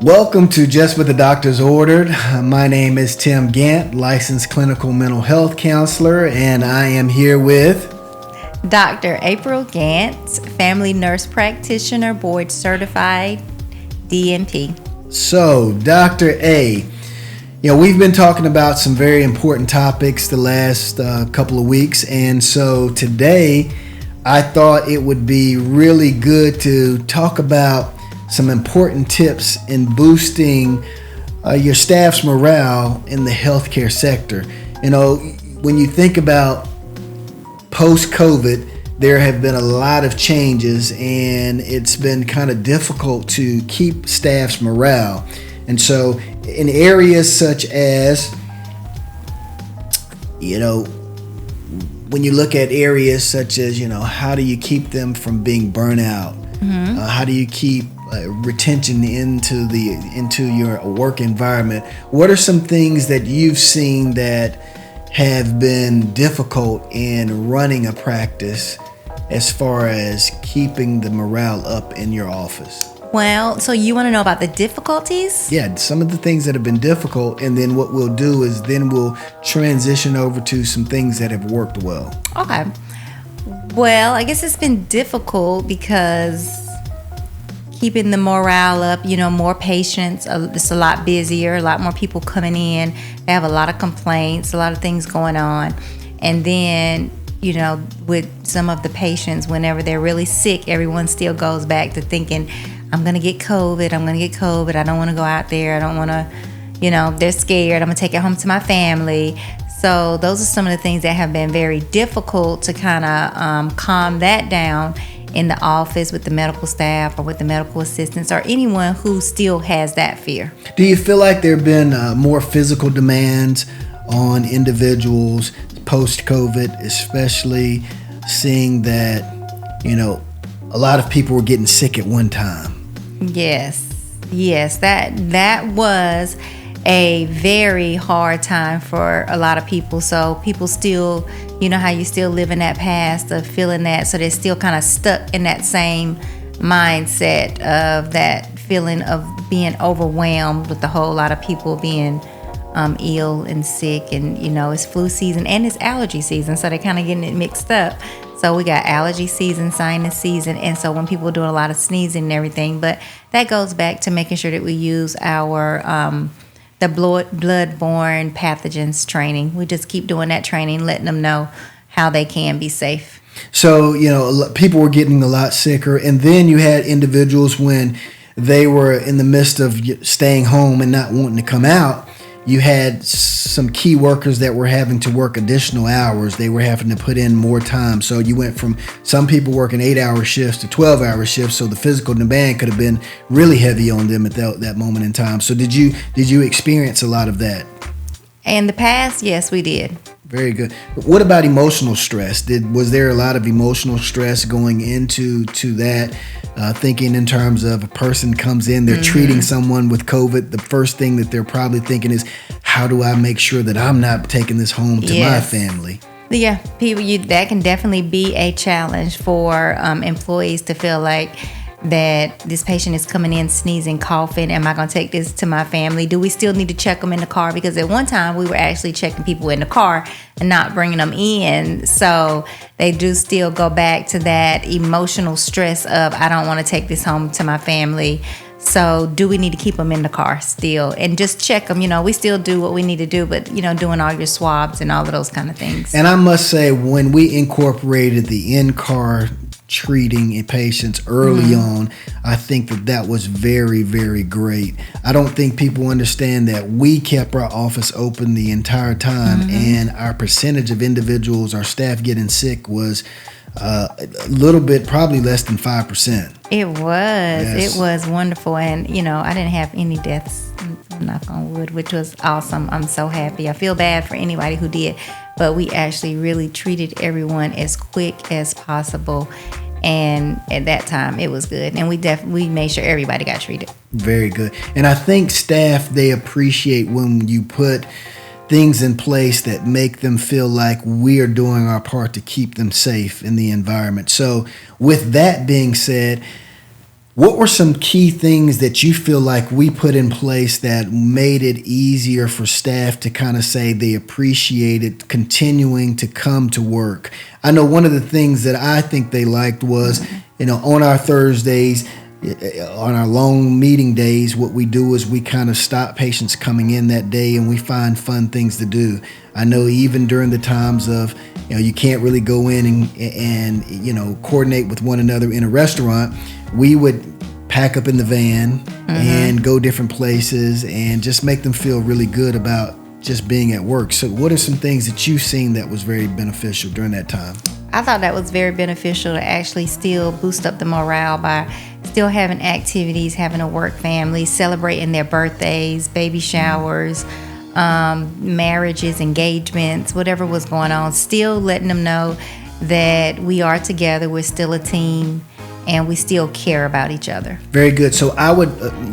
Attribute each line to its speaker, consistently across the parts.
Speaker 1: Welcome to Just What the Doctors Ordered. My name is Tim Gant, licensed clinical mental health counselor, and I am here with
Speaker 2: Dr. April Gant, family nurse practitioner, board certified DNP.
Speaker 1: So, Dr. A, we've been talking about some very important topics the last couple of weeks, and so today I thought it would be really good to talk about some important tips in boosting your staff's morale in the healthcare sector. When you think about post-COVID, there have been a lot of changes and it's been kind of difficult to keep staff's morale. And so in areas such as, when you look at areas such as, how do you keep them from being burnt out? Mm-hmm. How do you keep retention into your work environment? What are some things that you've seen that have been difficult in running a practice as far as keeping the morale up in your office?
Speaker 2: Well, so you want to know about the difficulties?
Speaker 1: Yeah, some of the things that have been difficult, and then what we'll do is then we'll transition over to some things that have worked well.
Speaker 2: Okay. Well, I guess it's been difficult because keeping the morale up, more patients, it's a lot busier, a lot more people coming in. They have a lot of complaints, a lot of things going on. And then, with some of the patients, whenever they're really sick, everyone still goes back to thinking, I'm going to get COVID. I don't want to go out there. I don't want to, they're scared. I'm going to take it home to my family. So those are some of the things that have been very difficult to kind of calm that down in the office with the medical staff or with the medical assistants or anyone who still has that fear.
Speaker 1: Do you feel like there have been more physical demands on individuals post-COVID, especially seeing that, a lot of people were getting sick at one time?
Speaker 2: Yes, that was a very hard time for a lot of people. So people still, how you still live in that past of feeling that, so they're still kind of stuck in that same mindset of that feeling of being overwhelmed with the whole lot of people being ill and sick, and it's flu season and it's allergy season, so they're kind of getting it mixed up. So we got allergy season, sinus season, and so when people are doing a lot of sneezing and everything, but that goes back to making sure that we use our the blood-borne pathogens training. We just keep doing that training, letting them know how they can be safe.
Speaker 1: So, people were getting a lot sicker, and then you had individuals when they were in the midst of staying home and not wanting to come out. You had some key workers that were having to work additional hours. They were having to put in more time. So you went from some people working 8-hour shifts to 12-hour shifts. So the physical demand could have been really heavy on them at that moment in time. So did you experience a lot of that?
Speaker 2: In the past, yes, we did.
Speaker 1: Very good. What about emotional stress? Was there a lot of emotional stress going into that? Thinking in terms of a person comes in, they're treating someone with COVID. The first thing that they're probably thinking is, how do I make sure that I'm not taking this home to my family?
Speaker 2: Yeah, people, that can definitely be a challenge for employees to feel like that this patient is coming in sneezing, coughing. Am I going to take this to my family? Do we still need to check them in the car? Because at one time we were actually checking people in the car and not bringing them in. So they do still go back to that emotional stress of, I don't want to take this home to my family. So do we need to keep them in the car still and just check them? We still do what we need to do, but, doing all your swabs and all of those kind of things.
Speaker 1: And I must say, when we incorporated the in-car treating patients early on, I think that was very, very great. I don't think people understand that we kept our office open the entire time, and our percentage of individuals, our staff getting sick was a little bit, probably less than 5%.
Speaker 2: It was. Yes. It was wonderful. And, I didn't have any deaths, knock on wood, which was awesome. I'm so happy. I feel bad for anybody who did, but we actually really treated everyone as quick as possible. And at that time, it was good. And we made sure everybody got treated. Very
Speaker 1: good. And I think staff, they appreciate when you put things in place that make them feel like we are doing our part to keep them safe in the environment. So with that being said, What were some key things that you feel like we put in place that made it easier for staff to kind of say they appreciated continuing to come to work? I know one of the things that I think they liked was, on our Thursdays, on our long meeting days, what we do is we kind of stop patients coming in that day and we find fun things to do. I know even during the times of, you can't really go in and coordinate with one another in a restaurant, we would pack up in the van and go different places and just make them feel really good about just being at work. So what are some things that you've seen that was very beneficial during that time?
Speaker 2: I thought that was very beneficial to actually still boost up the morale by still having activities, having a work family, celebrating their birthdays, baby showers, marriages, engagements, whatever was going on, still letting them know that we are together, we're still a team, and we still care about each other.
Speaker 1: Very good. So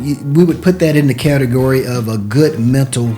Speaker 1: we would put that in the category of a good mental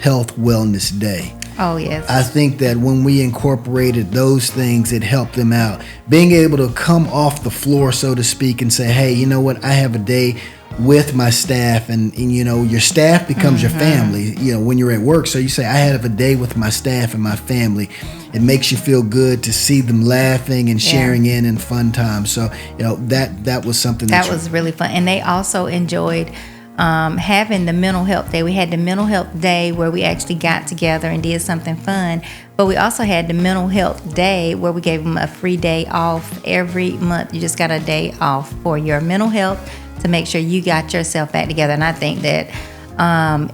Speaker 1: health wellness day.
Speaker 2: Oh, yes.
Speaker 1: I think that when we incorporated those things, it helped them out. Being able to come off the floor, so to speak, and say, hey, you know what, I have a day with my staff, and your staff becomes your family, when you're at work. So you say, I have a day with my staff and my family. It makes you feel good to see them laughing and sharing in fun times. So, that was something
Speaker 2: that was really fun. And they also enjoyed having the mental health day. We had the mental health day where we actually got together and did something fun, but we also had the mental health day where we gave them a free day off every month. You just got a day off for your mental health to make sure you got yourself back together. And I think that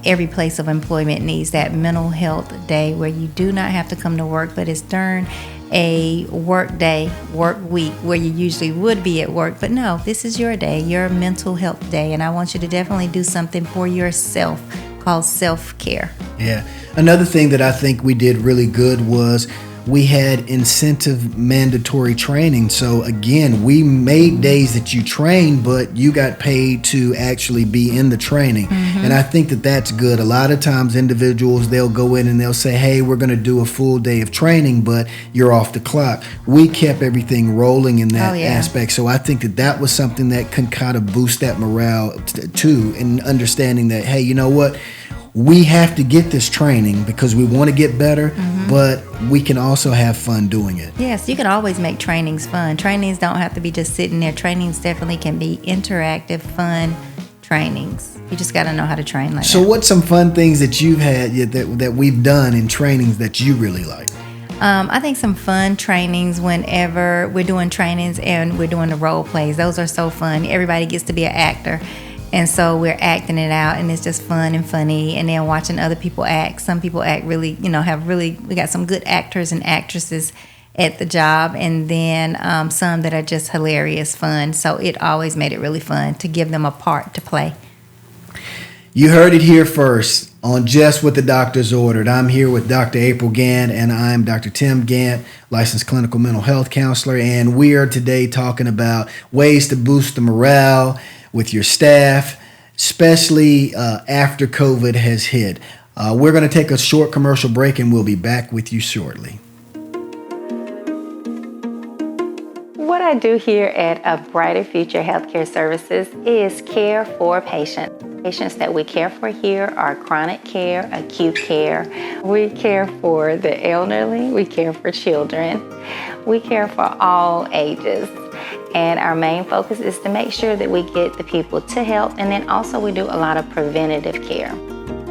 Speaker 2: every place of employment needs that mental health day where you do not have to come to work, but it's during a work day, work week, where you usually would be at work. But no, this is your day, your mental health day, and I want you to definitely do something for yourself called self-care.
Speaker 1: Yeah. Another thing that I think we did really good was we had incentive mandatory training. So again, we made days that you train, but you got paid to actually be in the training. And I think that that's good. A lot of times individuals, they'll go in and they'll say, hey, we're going to do a full day of training, but you're off the clock. We kept everything rolling in that aspect. So I think that that was something that can kind of boost that morale too, and understanding that, hey, you know what? We have to get this training because we want to get better, but we can also have fun doing it.
Speaker 2: Yes, you can always make trainings fun. Trainings don't have to be just sitting there. Trainings definitely can be interactive, fun trainings. You just got to know how to train like that.
Speaker 1: So what's some fun things that you've had that we've done in trainings that you really like?
Speaker 2: I think some fun trainings whenever we're doing trainings and we're doing the role plays. Those are so fun. Everybody gets to be an actor. And so we're acting it out, and it's just fun and funny. And then watching other people act. Some people act really, we got some good actors and actresses at the job. And then some that are just hilarious fun. So it always made it really fun to give them a part to play.
Speaker 1: You heard it here first on Just What the Doctors Ordered. I'm here with Dr. April Gant, and I'm Dr. Tim Gant, licensed clinical mental health counselor. And we are today talking about ways to boost the morale with your staff, especially after COVID has hit. We're going to take a short commercial break, and we'll be back with you shortly.
Speaker 2: What I do here at A Brighter Future Healthcare Services is care for patients. Patients that we care for here are chronic care, acute care. We care for the elderly, we care for children, we care for all ages. And our main focus is to make sure that we get the people to health, and then also we do a lot of preventative care.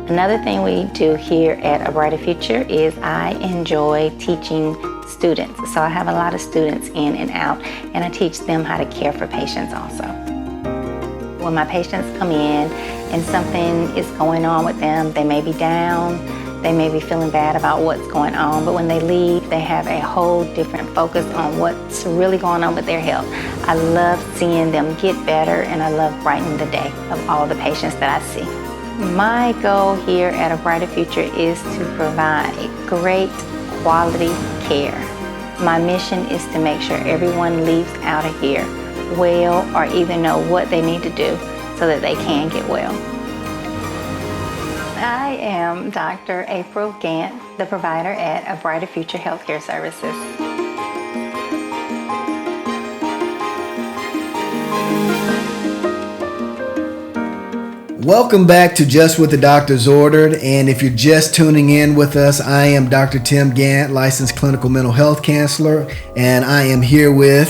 Speaker 2: Another thing we do here at A Brighter Future is I enjoy teaching students. So I have a lot of students in and out, and I teach them how to care for patients also. When my patients come in and something is going on with them, they may be down, they may be feeling bad about what's going on, but when they leave, they have a whole different focus on what's really going on with their health. I love seeing them get better, and I love brightening the day of all the patients that I see. My goal here at A Brighter Future is to provide great quality care. My mission is to make sure everyone leaves out of here well, or even know what they need to do so that they can get well. I am Dr. April Gant, the provider at A Brighter Future Healthcare Services.
Speaker 1: Welcome back to Just What the Doctors Ordered. And if you're just tuning in with us, I am Dr. Tim Gant, licensed clinical mental health counselor, and I am here with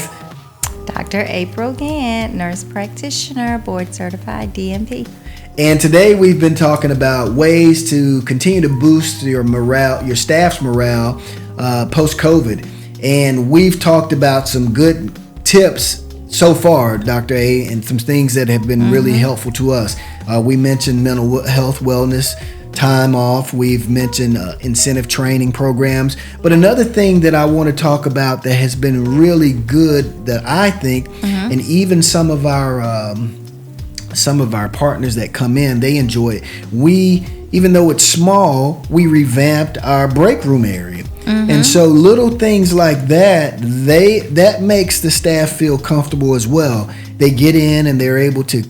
Speaker 2: Dr. April Gant, nurse practitioner, board certified DNP.
Speaker 1: And today we've been talking about ways to continue to boost your morale, your staff's morale post-COVID. And we've talked about some good tips so far, Dr. A, and some things that have been really helpful to us. We mentioned mental health, wellness, time off. We've mentioned incentive training programs. But another thing that I want to talk about that has been really good that I think, and even some of our partners that come in, they enjoy it. Even though it's small, we revamped our break room area. And so little things like that, that makes the staff feel comfortable as well. They get in and they're able to,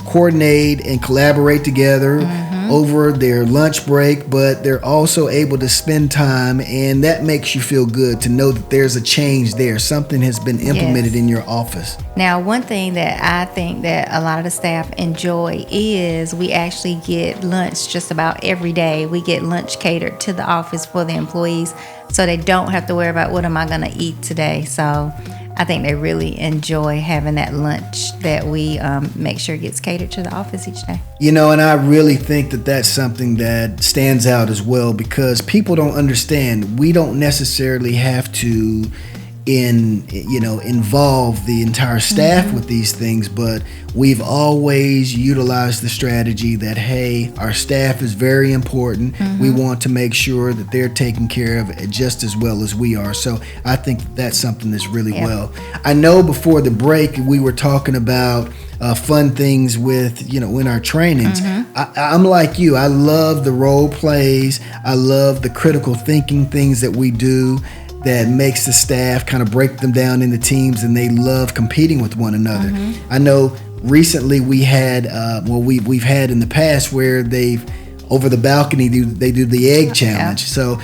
Speaker 1: coordinate and collaborate together over their lunch break, but they're also able to spend time, and that makes you feel good to know that there's a change there. Something has been implemented in your office.
Speaker 2: Now, one thing that I think that a lot of the staff enjoy is we actually get lunch just about every day. We get lunch catered to the office for the employees, so they don't have to worry about what am I going to eat today. So I think they really enjoy having that lunch that we make sure gets catered to the office each day.
Speaker 1: And I really think that that's something that stands out as well, because people don't understand. We don't necessarily have to involve the entire staff with these things, but we've always utilized the strategy that, hey, our staff is very important. We want to make sure that they're taken care of just as well as we are. So I think that's something that's really well. I know before the break we were talking about fun things with, in our trainings. I'm like you. I love the role plays. I love the critical thinking things that we do that makes the staff kind of break them down into teams, and they love competing with one another. I know recently we had, we've had in the past where they've, over the balcony, they do the egg challenge. So,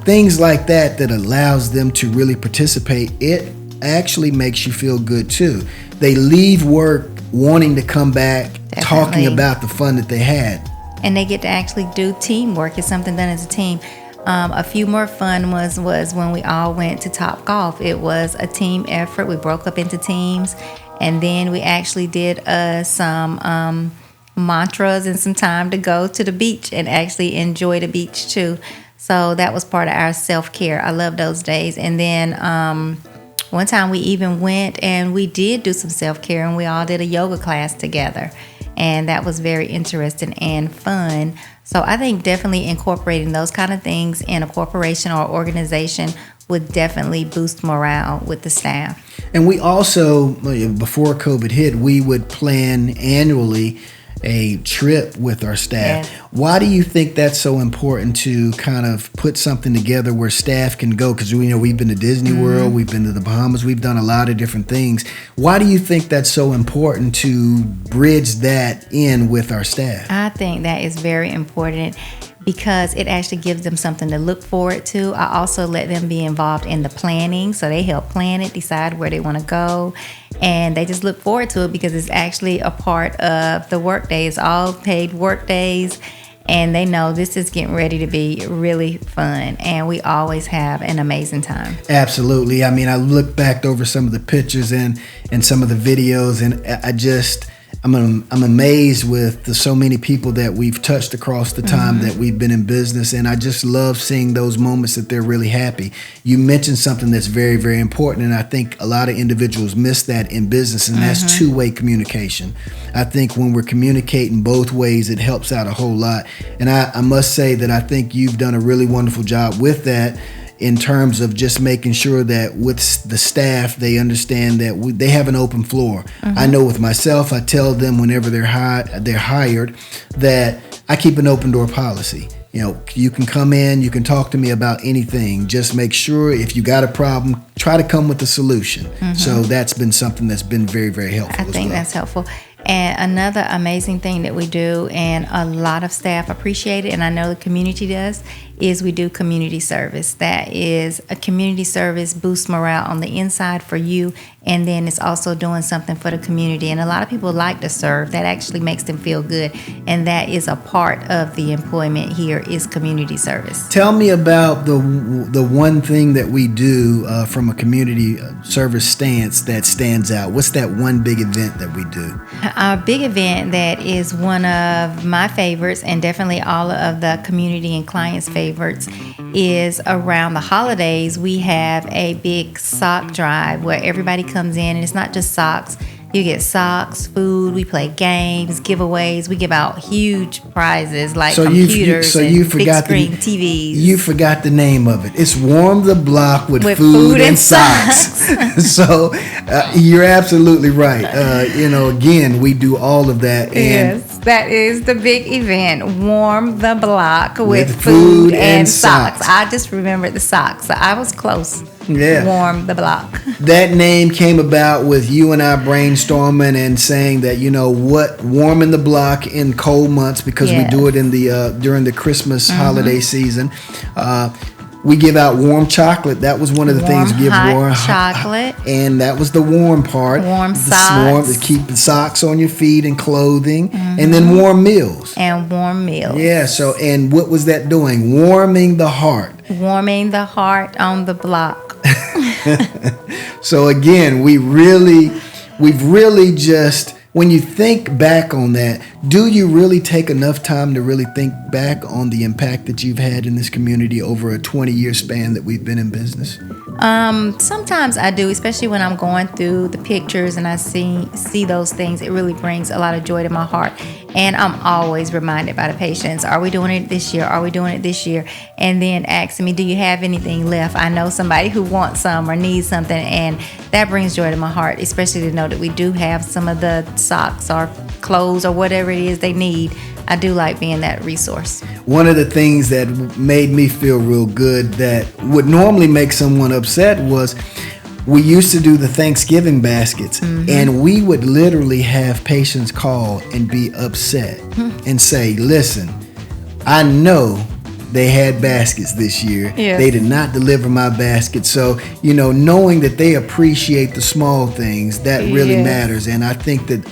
Speaker 1: things like that allows them to really participate. It actually makes you feel good too. They leave work wanting to come back, talking about the fun that they had. And
Speaker 2: they get to actually do teamwork. It's something done as a team. A few more fun was when we all went to Top Golf. It was a team effort. We broke up into teams, and then we actually did some mantras and some time to go to the beach and actually enjoy the beach too. So that was part of our self-care. I love those days. And then one time we even went and we did do some self-care, and we all did a yoga class together. And that was very interesting and fun. So I think definitely incorporating those kind of things in a corporation or organization would definitely boost morale with the staff.
Speaker 1: And we also, before COVID hit, we would plan annually a trip with our staff. Why do you think that's so important to kind of put something together where staff can go? Because we've been to Disney World, we've been to the Bahamas, we've done a lot of different things. Why do you think that's so important to bridge that in with our staff?
Speaker 2: I think that is very important because it actually gives them something to look forward to. I also let them be involved in the planning, so they help plan it, decide where they want to go, and they just look forward to it because it's actually a part of the work day. It's all paid work days, and they know this is getting ready to be really fun, and we always have an amazing time.
Speaker 1: Absolutely. I mean, I look back over some of the pictures and some of the videos, and I'm amazed with so many people that we've touched across the time that we've been in business, and I just love seeing those moments that they're really happy. You mentioned something that's very, very important, and I think a lot of individuals miss that in business, and that's two-way communication. I think when we're communicating both ways, it helps out a whole lot, and I must say that I think you've done a really wonderful job with that, in terms of just making sure that with the staff, they understand that they have an open floor. I know with myself, I tell them whenever they're hired that I keep an open door policy. You can come in, you can talk to me about anything. Just make sure if you got a problem, try to come with a solution. So that's been something that's been very, very helpful.
Speaker 2: I think that's helpful. And another amazing thing that we do, and a lot of staff appreciate it, and I know the community does, is we do community service. That is a community service boosts morale on the inside for you, and then it's also doing something for the community. And a lot of people like to serve. That actually makes them feel good, and that is a part of the employment here is community service.
Speaker 1: Tell me about the one thing that we do from a community service stance that stands out. What's that one big event that we do?
Speaker 2: Our big event that is one of my favorites, and definitely all of the community and clients' favorites, is around the holidays. We have a big sock drive where everybody comes in, and it's not just socks. You get socks, food, we play games, giveaways. We give out huge prizes like computers and big screen TVs.
Speaker 1: You forgot the name of it. It's Warm the Block with food and socks. So you're absolutely right. Again, we do all of that. And
Speaker 2: yes, that is the big event. Warm the Block with food and socks. I just remembered the socks. So I was close.
Speaker 1: Yeah.
Speaker 2: Warm the Block.
Speaker 1: That name came about with you and I brainstorming and saying that, warming the block in cold months, because we do it in the during the Christmas holiday season. We give out warm chocolate. That was one of the things. Give warm
Speaker 2: chocolate,
Speaker 1: and that was the warm part.
Speaker 2: Warm socks.
Speaker 1: To keep the socks on your feet and clothing, and then warm meals.
Speaker 2: And warm meals.
Speaker 1: Yeah. So, and what was that doing? Warming the heart.
Speaker 2: Warming the heart on the block.
Speaker 1: So again, we've really just, when you think back on that, do you really take enough time to really think back on the impact that you've had in this community over a 20-year span that we've been in business?
Speaker 2: Sometimes I do, especially when I'm going through the pictures and I see those things. It really brings a lot of joy to my heart. And I'm always reminded by the patients, are we doing it this year? Are we doing it this year? And then asking me, do you have anything left? I know somebody who wants some or needs something, and that brings joy to my heart, especially to know that we do have some of the socks or clothes or whatever it is they need. I do like being that resource. One
Speaker 1: of the things that made me feel real good that would normally make someone upset was we used to do the Thanksgiving baskets, and we would literally have patients call and be upset and say, listen, I know they had baskets this year.
Speaker 2: Yes.
Speaker 1: They did not deliver my basket. So, knowing that they appreciate the small things, that really matters. And I think that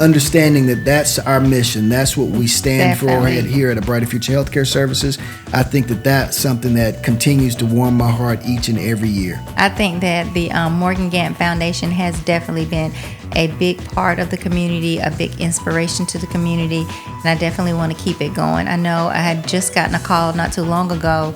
Speaker 1: understanding that that's our mission, that's what we stand for here at A Brighter Future Healthcare Services, I think that that's something that continues to warm my heart each and every year.
Speaker 2: I think that the Morgan Gant Foundation has definitely been a big part of the community, a big inspiration to the community, and I definitely want to keep it going. I know I had just gotten a call not too long ago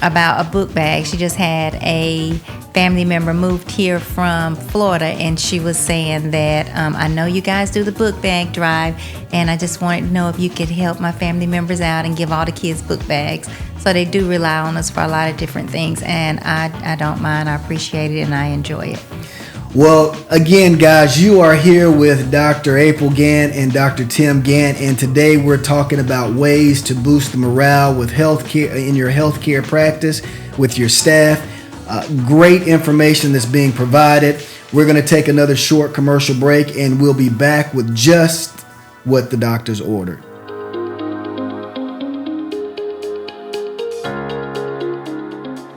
Speaker 2: about a book bag. She just had a family member moved here from Florida, and she was saying that I know you guys do the book bag drive, and I just wanted to know if you could help my family members out and give all the kids book bags. So they do rely on us for a lot of different things, and I don't mind. I appreciate it, and I enjoy it.
Speaker 1: Well, again, guys, you are here with Dr. April Gant and Dr. Tim Gant, and today we're talking about ways to boost the morale with healthcare in your healthcare practice with your staff. Great information that's being provided. We're going to take another short commercial break, and we'll be back with just what the doctors ordered.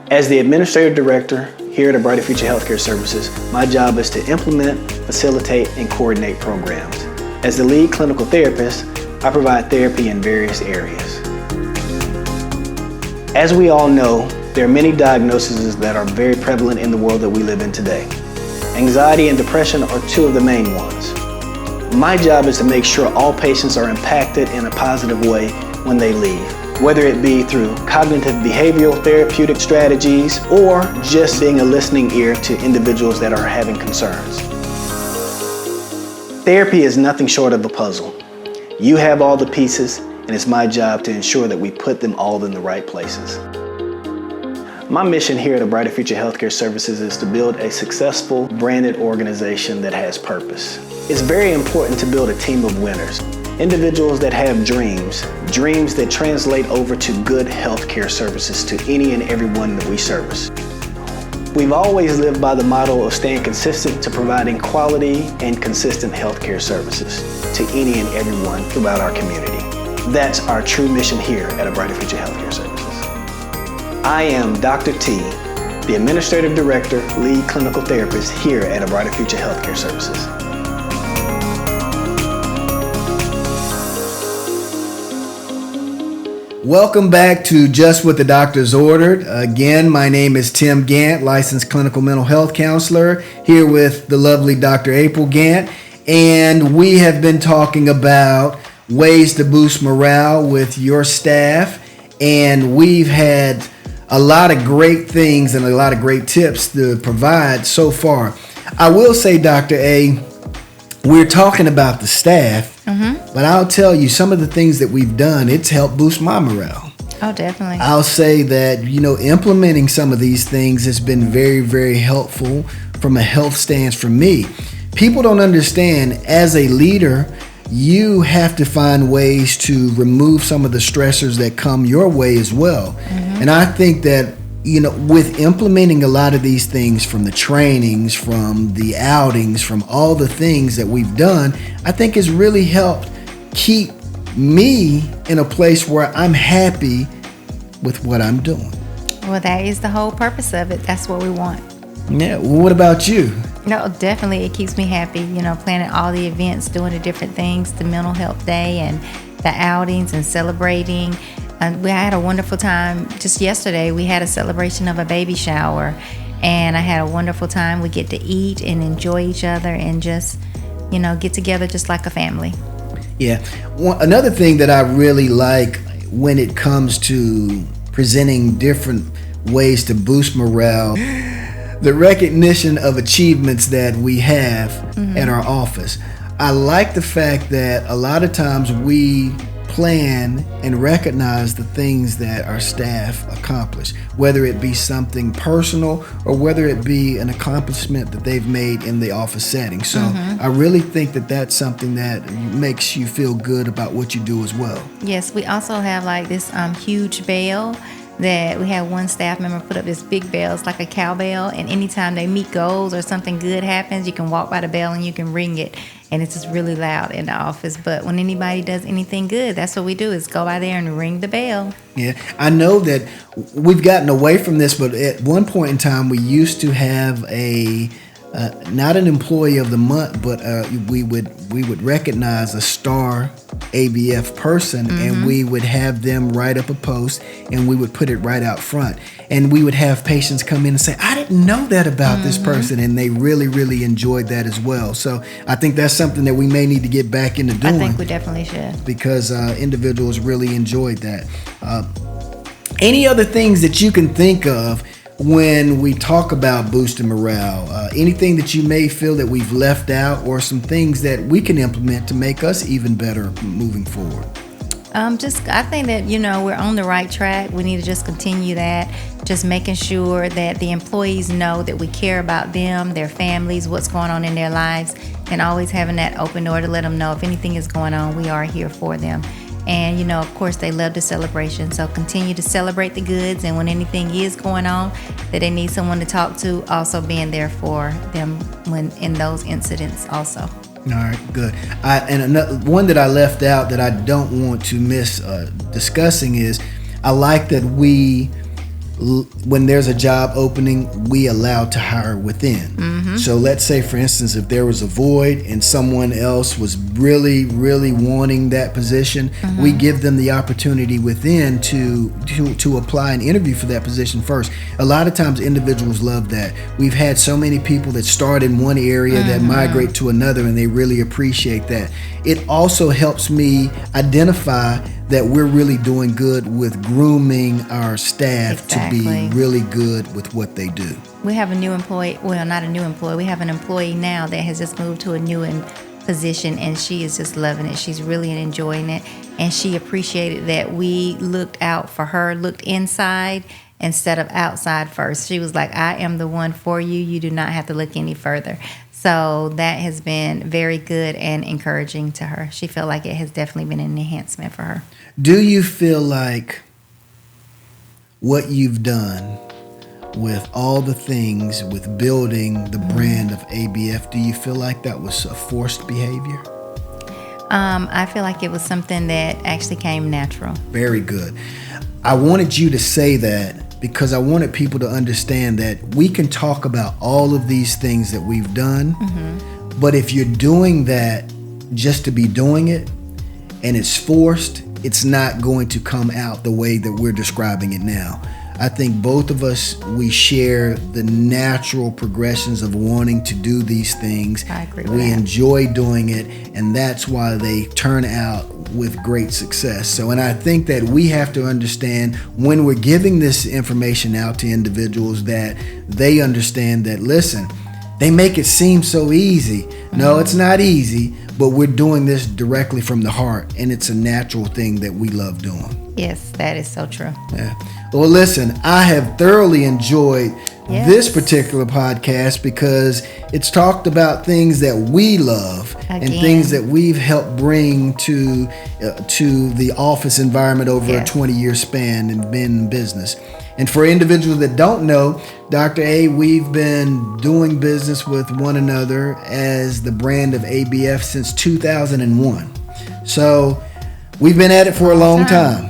Speaker 1: As the Administrative Director here at A Brighter Future Healthcare Services, my job is to implement, facilitate, and coordinate programs. As the lead clinical therapist, I provide therapy in various areas. As we all know, there are many diagnoses that are very prevalent in the world that we live in today. Anxiety and depression are two of the main ones. My job is to make sure all patients are impacted in a positive way when they leave, whether it be through cognitive behavioral therapeutic strategies or just being a listening ear to individuals that are having concerns. Therapy is nothing short of a puzzle. You have all the pieces, and it's my job to ensure that we put them all in the right places. My mission here at A Brighter Future Healthcare Services is to build a successful, branded organization that has purpose. It's very important to build a team of winners, individuals that have dreams that translate over to good healthcare services to any and everyone that we service. We've always lived by the motto of staying consistent to providing quality and consistent healthcare services to any and everyone throughout our community.
Speaker 3: That's our true mission here at A Brighter Future Healthcare Services. I am Dr. T, the Administrative Director, Lead Clinical Therapist here at A Brighter Future Healthcare Services.
Speaker 1: Welcome back to Just What the Doctors Ordered. Again, my name is Tim Gant, licensed clinical mental health counselor, here with the lovely Dr. April Gant. And we have been talking about ways to boost morale with your staff. And we've had a lot of great things and a lot of great tips to provide so far. I will say, Dr. A, we're talking about the staff, but I'll tell you some of the things that we've done, it's helped boost my morale.
Speaker 2: Oh, definitely.
Speaker 1: I'll say that, implementing some of these things has been very, very helpful from a health stance for me. People don't understand, as a leader, you have to find ways to remove some of the stressors that come your way as well. And I think that, with implementing a lot of these things, from the trainings, from the outings, from all the things that we've done, I think has really helped keep me in a place where I'm happy with what I'm doing.
Speaker 2: Well, that is the whole purpose of it. That's what we want.
Speaker 1: Yeah. Well, what about you?
Speaker 2: No, definitely. It keeps me happy, planning all the events, doing the different things, the mental health day and the outings and celebrating. We had a wonderful time. Just yesterday, we had a celebration of a baby shower, and I had a wonderful time. We get to eat and enjoy each other and just, get together just like a family. Yeah.
Speaker 1: Another thing that I really like when it comes to presenting different ways to boost morale, the recognition of achievements that we have at our office. I like the fact that a lot of times we plan and recognize the things that our staff accomplish, whether it be something personal or whether it be an accomplishment that they've made in the office setting. So I really think that that's something that makes you feel good about what you do as well.
Speaker 2: Yes, we also have like this huge bell that we had one staff member put up this big bell. It's like a cowbell, and anytime they meet goals or something good happens, you can walk by the bell and you can ring it, and it's just really loud in the office. But when anybody does anything good, that's what we do, is go by there and ring the bell.
Speaker 1: Yeah, I know that we've gotten away from this, but at one point in time we used to have a not an employee of the month, but we would recognize a star ABF person, and we would have them write up a post, and we would put it right out front, and we would have patients come in and say, I didn't know that about this person, and they really, really enjoyed that as well. So I think that's something that we may need to get back into doing.
Speaker 2: I think we definitely should,
Speaker 1: because individuals really enjoyed that. Any other things that you can think of when we talk about boosting morale? Anything that you may feel that we've left out, or some things that we can implement to make us even better moving forward?
Speaker 2: I think that, we're on the right track. We need to just continue that, just making sure that the employees know that we care about them, their families, what's going on in their lives, and always having that open door to let them know if anything is going on, we are here for them. And, of course, they love the celebration. So continue to celebrate the goods. And when anything is going on that they need someone to talk to, also being there for them when in those incidents also.
Speaker 1: All right, good. And another one that I left out that I don't want to miss discussing is, I like that when there's a job opening, we allow to hire within. So let's say, for instance, if there was a void and someone else was really, really wanting that position, we give them the opportunity within to apply and interview for that position first. A lot of times individuals love that. We've had so many people that start in one area that migrate to another, and they really appreciate that. It also helps me identify that we're really doing good with grooming our staff to be really good with what they do.
Speaker 2: We have a new employee, well, not a new employee, we have an employee now that has just moved to a new position, and she is just loving it. She's really enjoying it, and she appreciated that we looked out for her, looked inside instead of outside first. She was like, I am the one for you. You do not have to look any further. So that has been very good and encouraging to her. She felt like it has definitely been an enhancement for her.
Speaker 1: Do you feel like what you've done with all the things with building the brand of ABF, do you feel like that was a forced behavior?
Speaker 2: I feel like it was something that actually came natural.
Speaker 1: Very good. I wanted you to say that because I wanted people to understand that we can talk about all of these things that we've done, but if you're doing that just to be doing it and it's forced, it's not going to come out the way that we're describing it now. I think both of us, we share the natural progressions of wanting to do these things.
Speaker 2: I agree with
Speaker 1: We
Speaker 2: that.
Speaker 1: enjoy doing it, and that's why they turn out with great success. So, and I think that we have to understand when we're giving this information out to individuals that they understand that, listen, they make it seem so easy. No, it's not easy, but we're doing this directly from the heart, and it's a natural thing that we love doing.
Speaker 2: Yes, that is so true.
Speaker 1: Yeah. Well, listen, I have thoroughly enjoyed this particular podcast because it's talked about things that we love and things that we've helped bring to the office environment over a 20-year span and been in business. And for individuals that don't know, Dr. A, we've been doing business with one another as the brand of ABF since 2001. So we've been at it for a long time.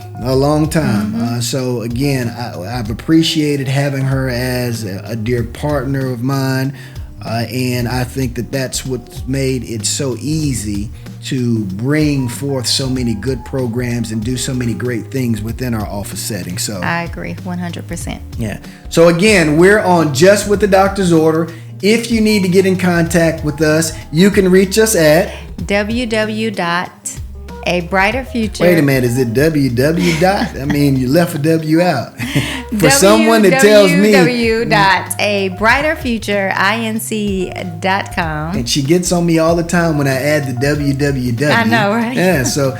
Speaker 1: So again, I've appreciated having her as a dear partner of mine, and I think that that's what's made it so easy to bring forth so many good programs and do so many great things within our office setting. So
Speaker 2: I agree 100%.
Speaker 1: Yeah. So again, we're on Just With the Doctor's Order. If you need to get in contact with us, you can reach us at
Speaker 2: www.abrighterfuture.
Speaker 1: Wait a minute, is it www dot? I mean, you left a W out. For someone that tells me
Speaker 2: www.abrighterfutureinc.com.
Speaker 1: and she gets on me all the time when I add the www.
Speaker 2: I know, right?
Speaker 1: Yeah, so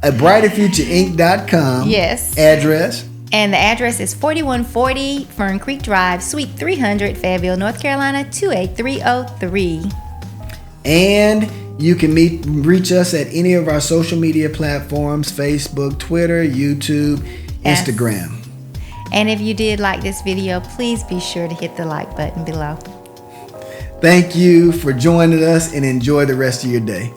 Speaker 1: abrighterfutureinc.com.
Speaker 2: Yes.
Speaker 1: Address.
Speaker 2: And the address is 4140 Fern Creek Drive, Suite 300, Fayetteville, North Carolina, 28303.
Speaker 1: And you can reach us at any of our social media platforms: Facebook, Twitter, YouTube, Instagram.
Speaker 2: And if you did like this video, please be sure to hit the like button below.
Speaker 1: Thank you for joining us and enjoy the rest of your day.